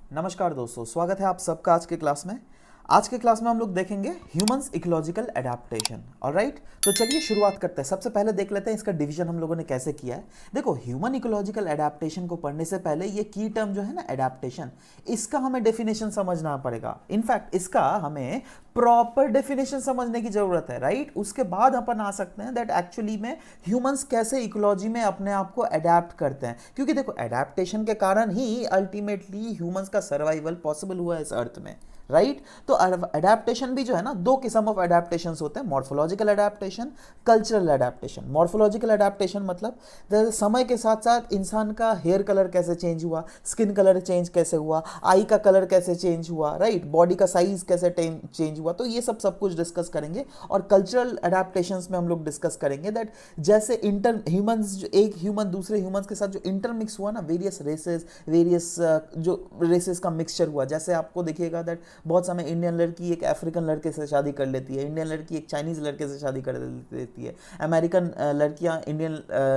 नमस्कार दोस्तों, स्वागत है आप सबका आज के क्लास में। आज के क्लास में हम लोग देखेंगे ह्यूमंस इकोलॉजिकल एडेप्टेशन। ऑलराइट, तो चलिए शुरुआत करते हैं। सबसे पहले देख लेते हैं इसका डिवीजन हम लोगों ने कैसे किया है। देखो, ह्यूमन इकोलॉजिकल एडेप्टेशन को पढ़ने से पहले ये की टर्म जो है ना एडेप्टेशन, इसका हमें डेफिनेशन समझना पड़ेगा। इनफैक्ट इसका हमें प्रॉपर डेफिनेशन समझने की जरूरत है, राइट। उसके बाद अपन आ सकते हैं दैट एक्चुअली में ह्यूमंस कैसे इकोलॉजी में अपने आप को अडेप्ट करते हैं, क्योंकि देखो एडेप्टेशन के कारण ही अल्टीमेटली ह्यूमंस का सर्वाइवल पॉसिबल हुआ है इस अर्थ में, राइट। तो अडेप्टेशन भी जो है ना, दो किस्म ऑफ अडेप्टेशन होते हैं, morphological adaptation, cultural adaptation. Morphological adaptation मतलब समय के साथ साथ इंसान का हेयर कलर कैसे चेंज हुआ, स्किन कलर चेंज कैसे हुआ, आई का कलर कैसे चेंज हुआ, राइट, बॉडी का साइज कैसे चेंज हुआ, तो ये सब कुछ डिस्कस करेंगे। और कल्चरल अडेप्टेशंस में हम लोग डिस्कस करेंगे दैट जैसे इंटर ह्यूमंस, एक ह्यूमन दूसरे ह्यूमंस के साथ जो इंटरमिक्स हुआ ना, वेरियस रेसेस, वेरियस जो रेसेस का मिक्सचर हुआ। जैसे आपको देखिएगा दैट बहुत समय इंडियन लड़की एक अफ्रीकन लड़के से शादी कर लेती है, इंडियन लड़की एक चाइनीज लड़के से शादी कर लेती है, अमेरिकन लड़कियां इंडियन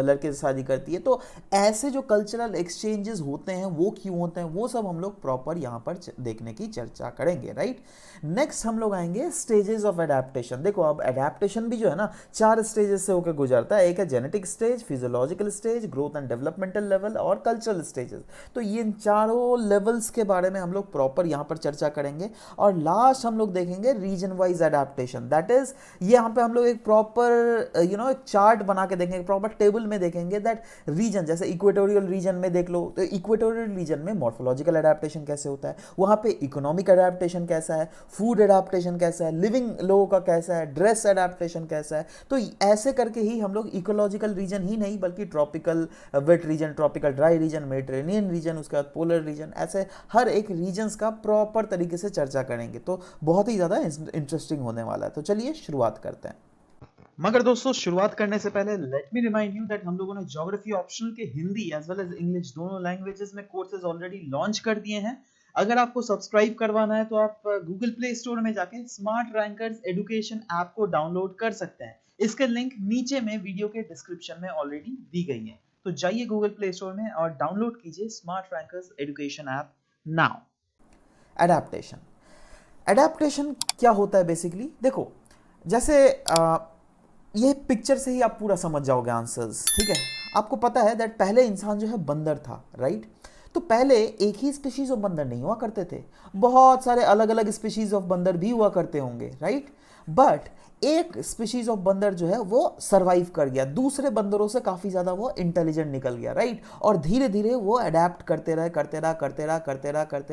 लड़के से शादी करती है। तो ऐसे जो कल्चरल एक्सचेंजेस होते हैं वो क्यों होते हैं, वो सब हम लोग प्रॉपर यहाँ पर देखने की चर्चा करेंगे, राइट। नेक्स्ट हम लोग आएंगे स्टेजेस ऑफ एडेप्टेशन। देखो, अब एडेप्टेशन भी जो है ना 4 स्टेजेस से होकर गुजरता है। एक है genetic stage, physiological stage, growth and developmental level और कल्चरल स्टेजेस। तो ये इन चारों लेवल्स के बारे में हम लोग प्रॉपर यहाँ पर चर्चा करेंगे। और लास्ट हम लोग देखेंगे region wise adaptation, that is यहाँ पे हम लोग एक प्रॉपर एक चार्ट बना के देखेंगे, प्रॉपर टेबल में देखेंगे दैट रीजन, जैसे इक्वेटोरियल रीजन में देख लो, तो इक्वेटोरियल रीजन में मॉर्फोलॉजिकल एडेप्टेशन कैसे होता है, वहाँ पे इकोनॉमिक एडेप्टेशन कैसा है, फूड एडेप्टेशन कैसा है, लिविंग लोगों का कैसा है, ड्रेस एडेप्टेशन कैसा है। तो ऐसे करके ही हम लोग इकोलॉजिकल रीजन ही नहीं बल्कि tropical wet region, tropical dry region, Mediterranean region, उसके बाद पोलर रीजन, ऐसे हर एक रीजन्स का प्रॉपर तरीके से चर्चा करेंगे। तो बहुत ही ज़्यादा इंटरेस्टिंग होने वाला है। तो चलिए शुरुआत करते हैं। मगर दोस्तों, शुरुआत करने से पहले let me remind you that हम लोगों ने ज्योग्राफी ऑप्शनल के Hindi as well as English दोनों लैंग्वेजेस में कोर्सेज ऑलरेडी लॉन्च कर दिए हैं। अगर आपको सब्सक्राइब करवाना है तो आप गूगल प्ले स्टोर में जाके स्मार्ट रैंकर्स एजुकेशन ऐप को डाउनलोड कर सकते हैं। इसके लिंक नीचे में वीडियो के डिस्क्रिप्शन में ऑलरेडी दी गई है। तो जाइए गूगल प्ले स्टोर में और डाउनलोड कीजिए smart rankers education app now. Adaptation, adaptation क्या होता है बेसिकली? देखो, जैसे ये पिक्चर से ही आप पूरा समझ जाओगे आंसर्स, ठीक है। आपको पता है दैट पहले इंसान जो है बंदर था, राइट। तो पहले एक ही स्पीशीज ऑफ बंदर नहीं हुआ करते थे, बहुत सारे अलग अलग स्पीशीज ऑफ बंदर भी हुआ करते होंगे, राइट। बट एक स्पीशीज ऑफ बंदर जो है वो सरवाइव कर गया, दूसरे बंदरों से काफी ज्यादा वो इंटेलिजेंट निकल गया, राइट। और धीरे धीरे वो अडेप्ट करते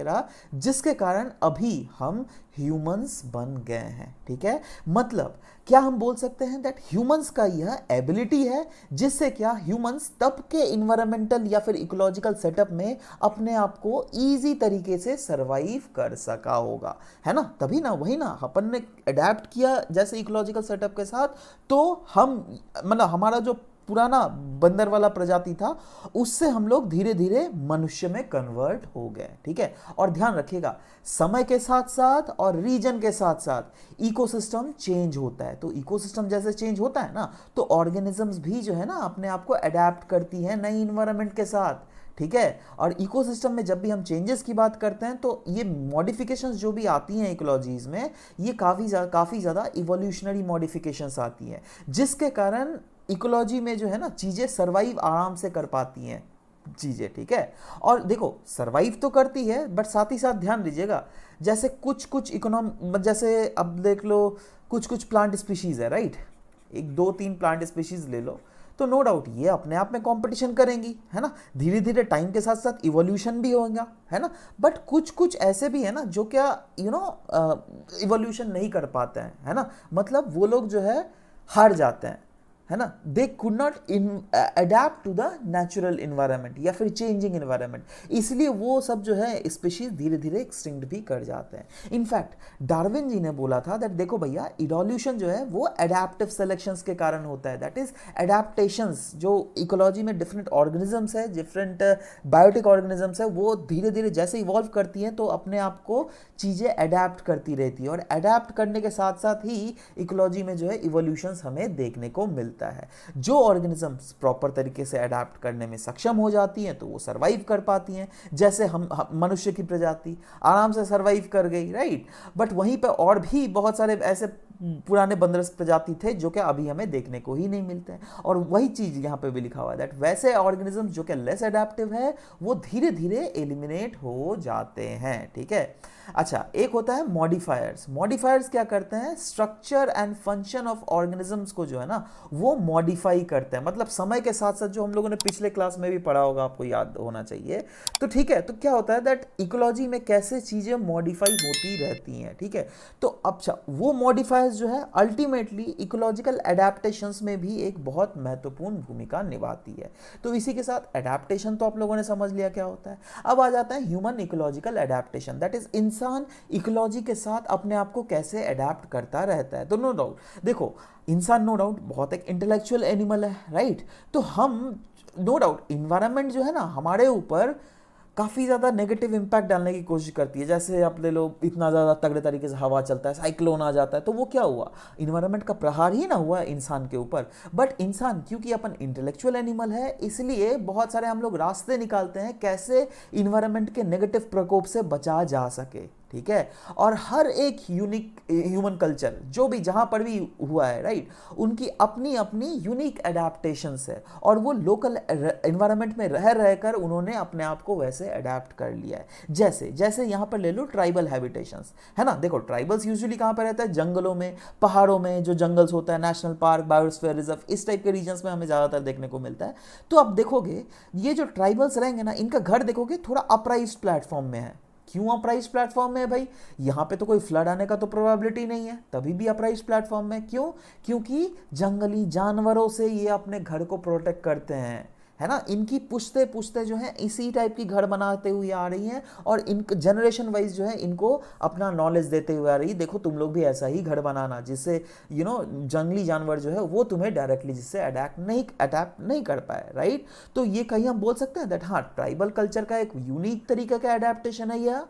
रहा, जिसके कारण अभी हम ह्यूमंस बन गए हैं, ठीक है। मतलब क्या हम बोल सकते हैं दैट ह्यूमंस का यह एबिलिटी है जिससे क्या ह्यूमंस तब के इन्वायरमेंटल या फिर इकोलॉजिकल सेटअप में अपने आप को इजी तरीके से सरवाइव कर सका होगा, है ना। तभी ना, वही ना, अपन ने अडेप्ट किया जैसे इकोलॉजिकल सेटअप के साथ, तो हम मतलब हमारा जो पुराना बंदर वाला प्रजाति था उससे हम लोग धीरे धीरे मनुष्य में कन्वर्ट हो गए, ठीक है। और ध्यान रखिएगा, समय के साथ साथ और रीजन के साथ साथ इकोसिस्टम चेंज होता है। तो इकोसिस्टम जैसे चेंज होता है ना, तो ऑर्गेनिजम्स भी जो है ना अपने आप को अडेप्ट करती है नई इन्वायरमेंट के साथ, ठीक है। और इकोसिस्टम में जब भी हम चेंजेस की बात करते हैं तो ये मॉडिफिकेशंस जो भी आती हैं इकोलॉजीज में, ये काफ़ी ज़्यादा इवोल्यूशनरी मॉडिफिकेशंस आती हैं, जिसके कारण इकोलॉजी में जो है ना चीज़ें सरवाइव आराम से कर पाती हैं चीज़ें, ठीक है। और देखो, सरवाइव तो करती है बट साथ ही साथ ध्यान दीजिएगा, जैसे कुछ जैसे अब देख लो, कुछ प्लांट स्पीशीज़ है, राइट। एक 2-3 प्लांट स्पीशीज़ ले लो, तो नो डाउट ये अपने आप में कंपटीशन करेंगी, है ना। धीरे धीरे टाइम के साथ साथ इवोल्यूशन भी होगा, है ना। बट कुछ ऐसे भी है ना जो क्या इवोल्यूशन नहीं कर पाते हैं, है ना। मतलब वो लोग जो है हार जाते हैं, है ना। They could not adapt to the natural environment या फिर चेंजिंग इन्वायरमेंट, इसलिए वो सब जो है स्पीशीज धीरे धीरे एक्सटिंक्ट भी कर जाते हैं। इनफैक्ट डार्विन जी ने बोला था दैट देखो भैया, इवोल्यूशन जो है वो एडेप्टिव सिलेक्शंस के कारण होता है, दैट इज एडेप्टेशंस। जो इकोलॉजी में डिफरेंट ऑर्गेनिजम्स है, डिफरेंट बायोटिक ऑर्गेनिजम्स है, वो धीरे धीरे जैसे इवॉल्व करती हैं तो अपने आप को चीज़ें अडेप्ट करती रहती है, और अडेप्ट करने के साथ साथ ही इकोलॉजी में जो है इवोल्यूशंस हमें देखने को मिलते मिलता है। जो ऑर्गेनिजम्स प्रॉपर तरीके से अडेप्ट करने में सक्षम हो जाती हैं तो वो सर्वाइव कर पाती हैं, जैसे हम मनुष्य की प्रजाति आराम से सर्वाइव कर गई, राइट। बट वहीं पे और भी बहुत सारे ऐसे पुराने बंदरस प्रजाति थे जो कि अभी हमें देखने को ही नहीं मिलते हैं। और वही चीज यहाँ पे भी लिखा हुआ है दैट वैसे ऑर्गेनिज्म जो कि लेस अडेप्टिव है वो धीरे धीरे एलिमिनेट हो जाते हैं, ठीक है। अच्छा, एक होता है मॉडिफायर्स। मॉडिफायर्स क्या करते हैं, structure and function of organisms को जो है ना वो मॉडिफाई करते हैं, मतलब समय के साथ साथ, जो हम लोगों ने पिछले क्लास में भी पढ़ा होगा, आपको याद होना चाहिए। तो ठीक है, तो क्या होता है दैट इकोलॉजी में कैसे चीजें मॉडिफाई होती रहती हैं, ठीक है। तो अच्छा, वो मॉडिफायर्स जो है अल्टीमेटली इकोलॉजिकल एडेप्टेशंस में भी एक बहुत महत्वपूर्ण भूमिका निभाती है। तो इसी के साथ एडेप्टेशन तो आप लोगों ने समझ लिया क्या होता है। अब आ जाता है human ecological adaptation, that is इंसान इकोलॉजी के साथ अपने आप को कैसे अडेप्ट करता रहता है। तो नो डाउट, देखो इंसान नो डाउट बहुत एक इंटेलेक्चुअल एनिमल है, राइट। तो हम नो डाउट इन्वायरमेंट जो है ना हमारे ऊपर काफ़ी ज़्यादा नेगेटिव इम्पैक्ट डालने की कोशिश करती है। जैसे आप ले लो, इतना ज़्यादा तगड़े तरीके से हवा चलता है, साइक्लोन आ जाता है, तो वो क्या हुआ, इन्वायरमेंट का प्रहार ही ना हुआ इंसान के ऊपर। बट इंसान क्योंकि अपन इंटेलेक्चुअल एनिमल है, इसलिए बहुत सारे हम लोग रास्ते निकालते हैं कैसे इन्वायरमेंट के नेगेटिव प्रकोप से बचा जा सके, ठीक है। और हर एक यूनिक ह्यूमन कल्चर जो भी जहां पर भी हुआ है, राइट, उनकी अपनी अपनी यूनिक एडेप्टेशंस है और वो लोकल एनवायरनमेंट में रह रहकर उन्होंने अपने आप को वैसे अडेप्ट कर लिया है। जैसे जैसे यहां पर ले लो ट्राइबल हैबिटेशंस, है ना। देखो ट्राइबल्स यूजुअली कहां पर रहता है, जंगलों में, पहाड़ों में, जो जंगल्स होता है, नेशनल पार्क, बायोस्फीयर रिजर्व, इस टाइप के रीजन्स में हमें ज्यादातर देखने को मिलता है। तो आप देखोगे ये जो ट्राइबल्स रहेंगे ना, इनका घर देखोगे थोड़ा अपराइज्ड प्लेटफॉर्म में है। क्यों अपराइज प्लेटफॉर्म में है भाई, यहां पे तो कोई फ्लड आने का तो प्रोबेबिलिटी नहीं है, तभी भी अपराइज प्लेटफॉर्म में। क्यों, क्योंकि जंगली जानवरों से ये अपने घर को प्रोटेक्ट करते हैं, है ना। इनकी पुश्ते पुश्ते जो है इसी टाइप की घर बनाते हुए आ रही हैं और इन जनरेशन वाइज जो है इनको अपना नॉलेज देते हुए आ रही है, देखो तुम लोग भी ऐसा ही घर बनाना जिससे जंगली जानवर जो है वो तुम्हें डायरेक्टली जिससे अटैक नहीं कर पाए, राइट। तो ये कहीं हम बोल सकते हैं दैट हाँ, ट्राइबल कल्चर का एक यूनिक तरीके का अडेप्टेशन है यह,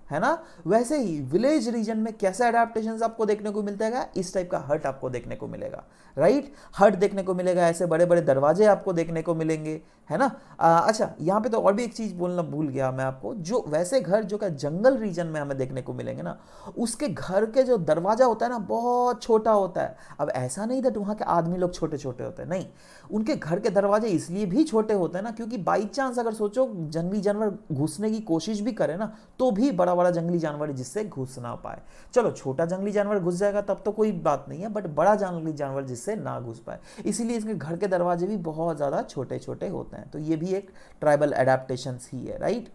है ना। वैसे ही विलेज रीजन में कैसे अडेप्टेशंस आपको देखने को मिलता है, इस टाइप का हट आपको देखने को मिलेगा, राइट। हट देखने को मिलेगा, ऐसे बड़े बड़े दरवाजे आपको देखने को मिलेंगे, है ना। अच्छा, यहाँ पे तो और भी एक चीज बोलना भूल गया मैं आपको, जो वैसे घर जो का जंगल रीजन में हमें देखने को मिलेंगे ना, उसके घर के जो दरवाजा होता है ना बहुत छोटा होता है। अब ऐसा नहीं दैट वहाँ के आदमी लोग छोटे छोटे होते हैं, नहीं, उनके घर के दरवाजे इसलिए भी छोटे होते हैं ना क्योंकि बाई चांस अगर सोचो जंगली जानवर घुसने की कोशिश भी करे ना तो भी बड़ा बड़ा जंगली जानवर जिससे घुस ना पाए। चलो छोटा जंगली जानवर घुस जाएगा तब तो कोई बात नहीं है, बट बड़ा जंगली जानवर जिससे ना घुस पाए, इसीलिए इसके घर के दरवाजे भी बहुत ज्यादा छोटे छोटे होते हैं। तो ये भी एक ट्राइबल एडेप्टेशन ही है, right.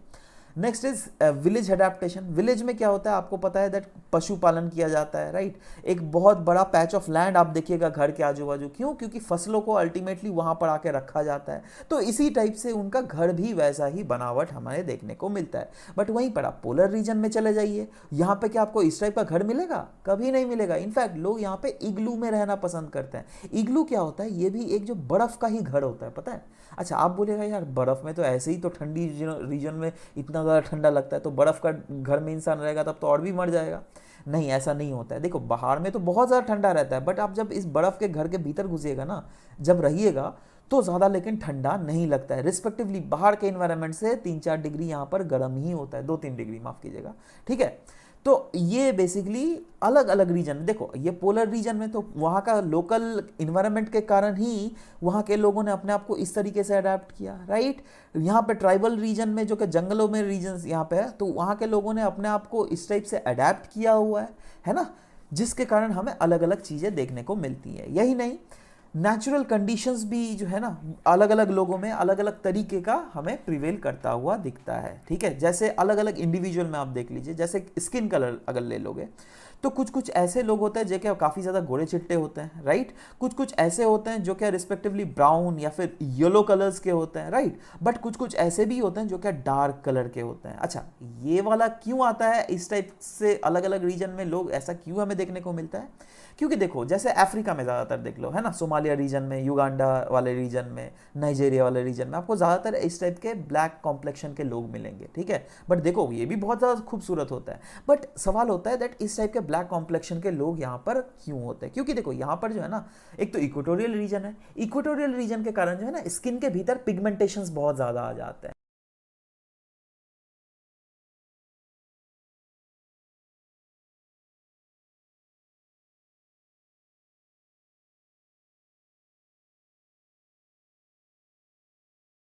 Next is village adaptation. Village में क्या होता है आपको पता है दैट पशुपालन किया जाता है, राइट। एक बहुत बड़ा पैच ऑफ लैंड आप देखिएगा घर के आजू बाजू, क्यों, क्योंकि फसलों को अल्टीमेटली वहां पर आके रखा जाता है। तो इसी टाइप से उनका घर भी वैसा ही बनावट हमें देखने को मिलता है। बट वहीं पर आप पोलर रीजन में चले जाइए, यहाँ पे क्या आपको इस टाइप का घर मिलेगा, कभी नहीं मिलेगा। इनफैक्ट लोग यहाँ पे इग्लू में रहना पसंद करते हैं। इग्लू क्या होता है, ये भी एक जो बर्फ का ही घर होता है, पता है। अच्छा, आप बोलेगा यार बर्फ में तो ऐसे ही तो ठंडी रीजन में इतना ज़्यादा ठंडा लगता है, तो बर्फ का घर में इंसान रहेगा तब तो और भी मर जाएगा। नहीं, ऐसा नहीं होता है। देखो बाहर में तो बहुत ज़्यादा ठंडा रहता है, बट आप जब इस बर्फ के घर के भीतर घुसिएगा ना, जब रहिएगा तो ज़्यादा लेकिन ठंडा नहीं लगता है। रिस्पेक्टिवली बाहर के इन्वायरमेंट से 3-4 डिग्री यहाँ पर गर्म ही होता है, 2-3 डिग्री माफ़ कीजिएगा, ठीक है। तो ये बेसिकली अलग अलग रीजन, देखो ये पोलर रीजन में तो वहाँ का लोकल इन्वायरमेंट के कारण ही वहाँ के लोगों ने अपने आप को इस तरीके से अडेप्ट किया, राइट। यहाँ पे ट्राइबल रीजन में जो कि जंगलों में रीजन यहाँ पे है, तो वहाँ के लोगों ने अपने आप को इस टाइप से अडेप्ट किया हुआ है ना, जिसके कारण हमें अलग अलग चीज़ें देखने को मिलती हैं। यही नहीं, नेचुरल कंडीशंस भी जो है ना अलग अलग लोगों में अलग अलग तरीके का हमें प्रिवेल करता हुआ दिखता है, ठीक है। जैसे अलग अलग इंडिविजुअल में आप देख लीजिए, जैसे स्किन कलर अगर ले लोगे तो कुछ कुछ ऐसे लोग होते हैं जो कि काफ़ी ज़्यादा गोरे चिट्टे होते हैं, राइट। कुछ कुछ ऐसे होते हैं जो कि रिस्पेक्टिवली ब्राउन या फिर येलो कलर्स के होते हैं, राइट। बट कुछ कुछ ऐसे भी होते हैं जो कि डार्क कलर के होते हैं। अच्छा, ये वाला क्यों आता है, इस टाइप से अलग अलग रीजन में लोग ऐसा क्यों हमें देखने को मिलता है, क्योंकि देखो जैसे अफ्रीका में ज़्यादातर देख लो, है ना, सोमालिया रीजन में, युगांडा वाले रीजन में, नाइजीरिया वाले रीजन में आपको ज़्यादातर इस टाइप के ब्लैक कॉम्प्लेक्शन के लोग मिलेंगे, ठीक है। बट देखो ये भी बहुत ज़्यादा खूबसूरत होता है, बट सवाल होता है दैट इस टाइप के ब्लैक कॉम्प्लेक्शन के लोग यहाँ पर क्यों होते हैं, क्योंकि देखो यहाँ पर जो है ना, एक तो इक्वेटोरियल रीजन है, इक्वेटोरियल रीजन के कारण जो है ना स्किन के भीतर पिगमेंटेशंस बहुत ज़्यादा आ जाते हैं।